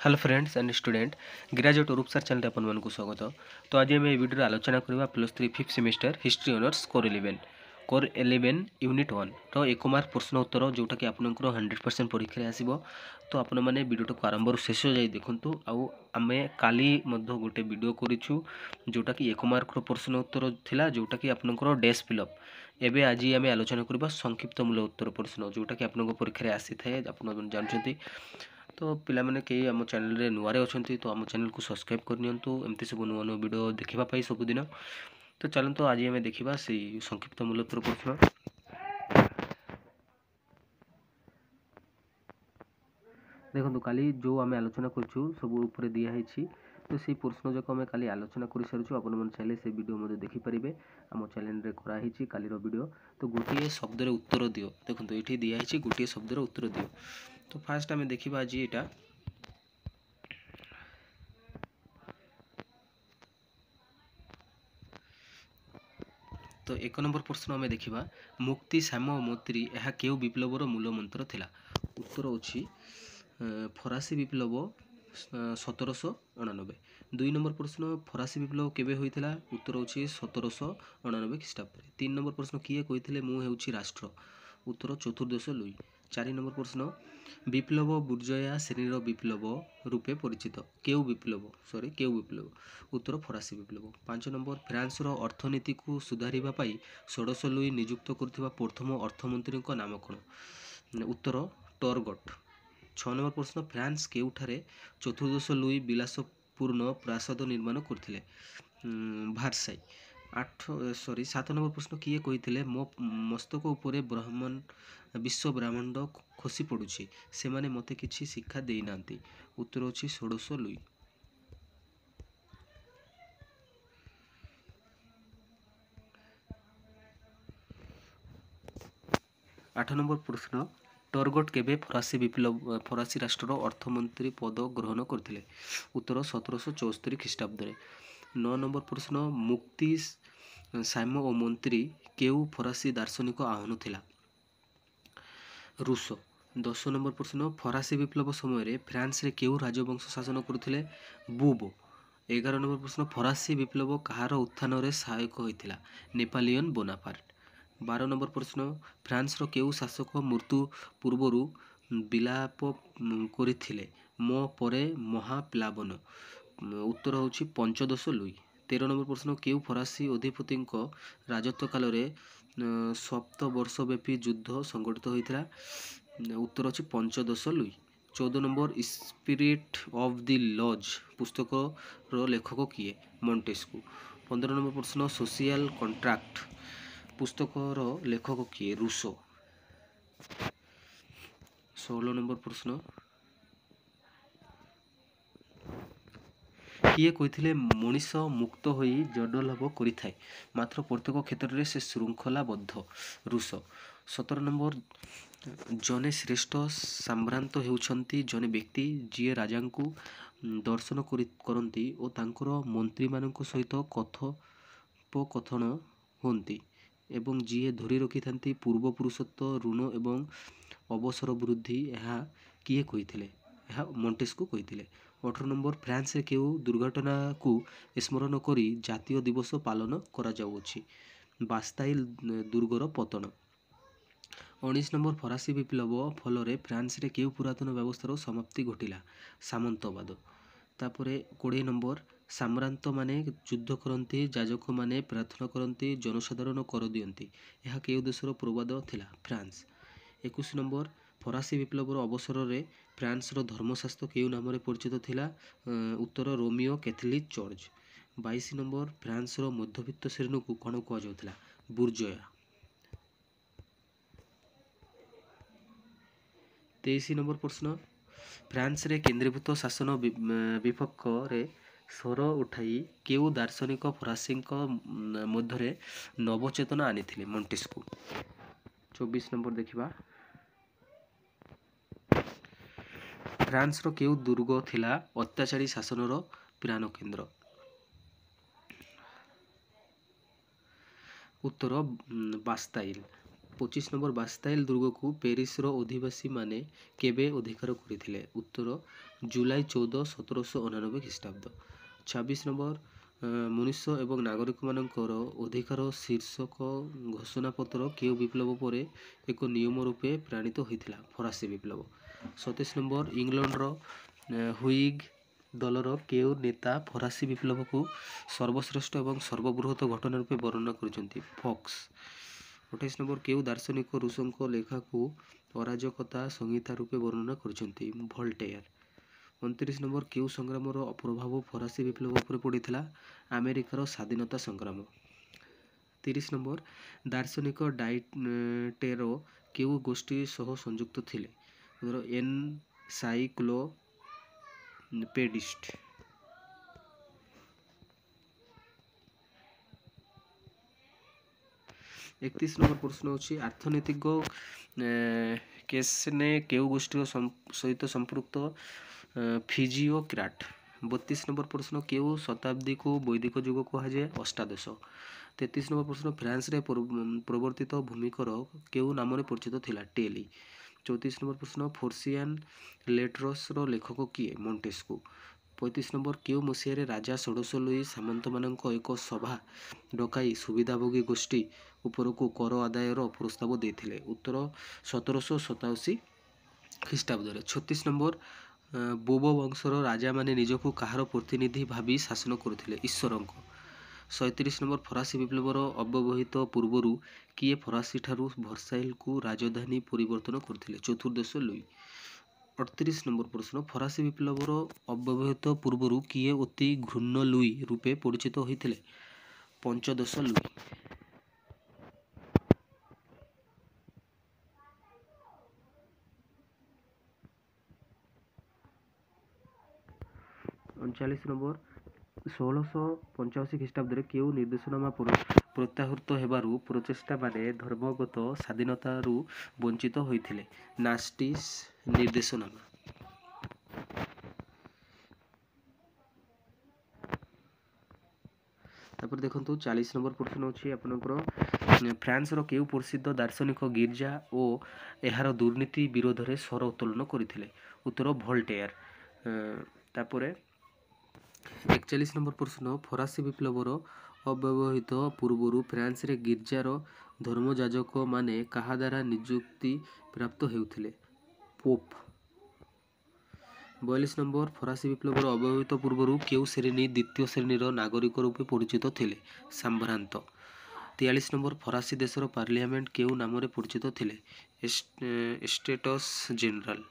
Hello friends and student graduate Rupsar channel अपन मन को स्वागत। तो आज आम वीडियो आलोचना करवा +3 5th semester history honours core 11 unit 1 रो 1 मार्क प्रश्न उत्तर जोटा कि आपनकर 100% परीक्षा आसीबो। तो आपण माने वीडियो को आरंभ रु शेष जाई देखंतु। आउ आमे काली मध्य गोटे वीडियो करिछु जोटा कि 1 मार्क रो प्रश्न उत्तर थिला जोटा कि आपनकर डैश फिलअप। एबे आज आमे आलोचना करबा संक्षिप्त मूल उत्तर प्रश्न जोटा कि आपनकर परीक्षा आसी थाए आपण जानछंती। तो पिला माने के आम चैनल रे नुआरे अछंती तो आम चैनल को सब्सक्राइब करनियंतु एमती सब नुआ नुआ वीडियो देखिबा पई सबुदिन। तो चलंतु आज आमे देखिबा से संक्षिप्त मूल उत्तर प्रश्न। देखो काली जो आम आलोचना करछु सब ऊपर दिया है तो से प्रश्न जो आम काली आलोचना कर सारूँ आपण मन चाहे से वीडियो मध्य देखि पारिबे आम चैनल रे करा हिची काली रो वीडियो। तो गोटे शब्द रे उत्तर दियो देखो ये दिया है गोटे शब्द रे उत्तर दियो। तो फास्ट आम देखिबा आज एटा तो 1 नंबर प्रश्न आम देखिबा मुक्ति साम और मोत्री यह केउ विप्लवर मूल मंत्र थिला। उत्तर होछि फरासी विप्लव 1799। 2 नंबर प्रश्न फरासी विप्लव केबे होइथिला। उत्तर होछि 1799 ख्रीष्टाब्द। 3 नंबर प्रश्न किए कहिथिले मु हेउछि राष्ट्र। उत्तर चतुर्दश लुई। 4 नंबर प्रश्न विप्लव बुर्जोया श्रेणीर विप्लव रूपे परिचित केउ विप्लव। उत्तर फरासी विप्लव। 5 नंबर फ्रांस रो अर्थनीति को सुधारिबा पाई 16 लुई नियुक्त करथिबा प्रथम अर्थमंत्री को नाम कोन। उत्तर टरगट। 6 नंबर प्रश्न फ्रांस केउठारे चतुर्दश लुई विलासपूर्ण प्रासाद निर्माण करथिले। भार्साई। 7 नंबर प्रश्न किए कहिथिले मो मस्तक उपरे विश्व ब्रह्मांड खसी पड़ुछि से माने मते किछि शिक्षा देई नांती। उत्तर होछि 16 लुई। 8 नंबर प्रश्न टरगट केबे फरासी राष्ट्र अर्थमंत्री पद ग्रहण करथिले। उत्तर 1774 ख्रीष्टाब्द। 9 नंबर प्रश्न मुक्ति साम और मंत्री केउ फरासी दार्शनिक आह्वान थिला। रूसो। 10 नंबर प्रश्न फरासी विप्लव समय फ्रांस रे केउ राजवंश शासन करथिले। बुबो। 11 नंबर प्रश्न फरासी विप्लव कहार उत्थान रे सहायक होइथिला। Napoleon Bonaparte. 12 नंबर प्रश्न फ्रांस रो केउ शासक मृत्यु पूर्वरु विलाप करिथिले मो परे महाप्लावन। उत्तर होछि 15 लुई। 13 नंबर प्रश्न केउ फरासी अधिपति राजत्व काल रे 7 वर्ष व्यापी युद्ध संगठित होइथिला। उत्तर होछि 15 Louis. 14 number spirit of the laws पुस्तक रो लेखक किए मॉन्टेस्क्यू। 15 नंबर प्रश्न सोशल कॉन्ट्रैक्ट पुस्तक रो लेखक किए रूसो। 16 नंबर प्रश्न किए कहिथिले मनीष मुक्त होई जड़ लाभ करिथाय मात्र प्रत्येक क्षेत्र रे से श्रृंखलाबद्ध रूसो। 17 नंबर जने श्रेष्ठ सम्भ्रांत हेउछंती जने व्यक्ति जी राजा को दर्शन करती और तांकर मंत्री मानक सहित कथोपकथन होती एवं जी धरी रखि थांती पूर्वपुरुषत्व ऋण एवं अवसर वृद्धि यह किए कहिथिले यह मॉन्टेस्क्यू कहिथिले। 18 नंबर फ्रांस रे केउ दुर्घटना को स्मरण करी जातीय दिवस पालन करा जाउछि। बास्ताइल दुर्गर पतन। 19 नंबर फरासी विप्लव फल रे फ्रांस रे केउ पुरातन व्यवस्थार समाप्ति घटिला। सामंतवाद। तापरे 20 नंबर साम्रांत माने युद्ध करती जाजक माने प्रार्थना करती जनसाधारण कर दियंती यह केउ देशर प्रवाद थिला फ्रांस। 21 नंबर फरासी विप्लव अवसर रे फ्रांस रो धर्मशास्त्र केउ नाम रे परिचित थिला। उत्तर Roman Catholic church. 22 number France रो मध्यवित्त श्रेणी को कौन कह जाउथिला बुर्जोया। 23 नंबर प्रश्न फ्रांस रे केंद्रीभूत शासन विपक्ष रे स्वर उठाई केउ दार्शनिक फरासी मध्य नवचेतना आनी मॉन्टेस्क्यू। 24 नंबर देखिबा फ्रांस रो केउ दुर्ग थिला अत्याचारी शासन रो प्राण केंद्र। उत्तर बास्ताइल। 25 नंबर बास्ताइल दुर्ग को पेरिस रो अधिवासी माने केबे अधिकार करिथिले। उत्तर ଜୁଲାଇ 14 1799 ଖ୍ରୀଷ୍ଟାବ୍ଦ। 26 ନମ୍ବର ମନୁଷ୍ୟ ଏବଂ ନାଗରିକମାନଙ୍କର ଅଧିକାର ଶୀର୍ଷକ ଘୋଷଣାପତ୍ର କେଉଁ ବିପ୍ଳବ ପରେ ଏକ ନିୟମ ରୂପେ ପ୍ରଣୀତ ହୋଇଥିଲା? ଫରାସୀ ବିପ୍ଳବ। 27 ନମ୍ବର ଇଂଲଣ୍ଡର ହୁଇଗ୍ ଦଳର କେଉଁ ନେତା ଫରାସୀ ବିପ୍ଳବକୁ ସର୍ବଶ୍ରେଷ୍ଠ ଏବଂ ସର୍ବବୃହତ ଘଟଣା ରୂପେ ବର୍ଣ୍ଣନା କରିଛନ୍ତି? ଫକ୍ସ। 28 ନମ୍ବର କେଉଁ ଦାର୍ଶନିକ ରୁଷଙ୍କ ଲେଖାକୁ ଅରାଜକତା ସଂହିତା ରୂପେ ବର୍ଣ୍ଣନା କରିଛନ୍ତି? ଭୋଲ୍ଟେୟାର। 29 ନମ୍ବର କେଉଁ ସଂଗ୍ରାମର ପ୍ରଭାବ ଫରାସୀ ବିପ୍ଳବ ଉପରେ ପଡ଼ିଥିଲା? ଆମେରିକାର ସ୍ୱାଧୀନତା ସଂଗ୍ରାମ। 30 ନମ୍ବର ଦାର୍ଶନିକ ଡାଇଟେରୋ କେଉଁ ଗୋଷ୍ଠୀ ସହ ସଂଯୁକ୍ତ ଥିଲେ? ଏନସାଇକ୍ଲୋପେଡିଷ୍ଟ। 31 ନମ୍ବର ପ୍ରଶ୍ନ ହେଉଛି ଅର୍ଥନୈତିକ କେସନେ କେଉଁ ଗୋଷ୍ଠୀର ସହିତ ସମ୍ପୃକ୍ତ? ଫିଜିଓକ୍ରାଟ। 32 ନମ୍ବର ପ୍ରଶ୍ନ କେଉଁ ଶତାବ୍ଦୀକୁ ବୈଦିକ ଯୁଗ କୁହାଯାଏ? ଅଷ୍ଟାଦଶ। 33 ନମ୍ବର ପ୍ରଶ୍ନ ଫ୍ରାନ୍ସରେ ପ୍ରବର୍ତ୍ତିତ ଭୂମିକର କେଉଁ ନାମରେ ପରିଚିତ ଥିଲା? ଟେଲି। 34 ନମ୍ବର ପ୍ରଶ୍ନ ଫୋର୍ସିଆନ୍ ଲେଟର୍ସର ଲେଖକ କିଏ? ମଣ୍ଟେସ୍କୁ। 35 ନମ୍ବର କେଉଁ ମସିହାରେ ରାଜା ଷୋଡ଼ଶ ଲୁଇ ସାମନ୍ତମାନଙ୍କ ଏକ ସଭା ଡକାଇ ସୁବିଧାଭୋଗୀ ଗୋଷ୍ଠୀ ଉପରକୁ କର ଆଦାୟର ପ୍ରସ୍ତାବ ଦେଇଥିଲେ? ଉତ୍ତର 1787 ଖ୍ରୀଷ୍ଟାବ୍ଦରେ। 36 ନମ୍ବର ବୋବୋ ବଂଶର ରାଜାମାନେ ନିଜକୁ କାହାର ପ୍ରତିନିଧି ଭାବି ଶାସନ କରୁଥିଲେ? ଈଶ୍ୱରଙ୍କ। 37 ନମ୍ବର ଫରାସୀ ବିପ୍ଳବର ଅବ୍ୟବହିତ ପୂର୍ବରୁ କିଏ ଫରାସୀଠାରୁ ଭର୍ସାଇଲ୍କୁ ରାଜଧାନୀ ପରିବର୍ତ୍ତନ କରିଥିଲେ? ଚତୁର୍ଦ୍ଦଶ ଲୁଇ। 38 ନମ୍ବର ପ୍ରଶ୍ନ ଫରାସୀ ବିପ୍ଳବର ଅବ୍ୟବହିତ ପୂର୍ବରୁ କିଏ ଅତି ଘୃଣ୍ୟ ଲୁଇ ରୂପେ ପରିଚିତ ହୋଇଥିଲେ? ପଞ୍ଚଦଶ ଲୁଇ। 39 ନମ୍ବର 1685 ଖ୍ରୀଷ୍ଟାବ୍ଦରେ କେଉଁ ନିର୍ଦ୍ଦେଶନାମା ପ୍ରତ୍ୟାହୃତ ହେବାରୁ ପ୍ରଚେଷ୍ଟାମାନେ ଧର୍ମଗତ ସ୍ୱାଧୀନତାରୁ ବଞ୍ଚିତ ହୋଇଥିଲେ? ନାସ୍ଟିସ୍ ନିର୍ଦ୍ଦେଶନାମା। ତାପରେ ଦେଖନ୍ତୁ 40 ନମ୍ବର ପ୍ରଶ୍ନ ଅଛି ଆପଣଙ୍କର ଫ୍ରାନ୍ସର କେଉଁ ପ୍ରସିଦ୍ଧ ଦାର୍ଶନିକ ଗିର୍ଜା ଓ ଏହାର ଦୁର୍ନୀତି ବିରୋଧରେ ସ୍ୱର ଉତ୍ତୋଳନ କରିଥିଲେ? ଉତ୍ତର ଭୋଲ୍ଟେୟାର। ତାପରେ 41 ନମ୍ବର ପ୍ରଶ୍ନ ଫରାସୀ ବିପ୍ଳବର ଅବ୍ୟବହିତ ପୂର୍ବରୁ ଫ୍ରାନ୍ସରେ ଗିର୍ଜାର ଧର୍ମଯାଜକମାନେ କାହା ଦ୍ୱାରା ନିଯୁକ୍ତି ପ୍ରାପ୍ତ ହେଉଥିଲେ? ପୋପ୍। 42 ନମ୍ବର ଫରାସୀ ବିପ୍ଳବର ଅବ୍ୟବହିତ ପୂର୍ବରୁ କେଉଁ ଶ୍ରେଣୀ ଦ୍ୱିତୀୟ ଶ୍ରେଣୀର ନାଗରିକ ରୂପେ ପରିଚିତ ଥିଲେ? ସାମ୍ଭ୍ରାନ୍ତ। 43 ନମ୍ବର ଫରାସୀ ଦେଶର ପାର୍ଲିଆମେଣ୍ଟ କେଉଁ ନାମରେ ପରିଚିତ ଥିଲେ? ଏଷ୍ଟେଟସ୍ ଜେନେରାଲ।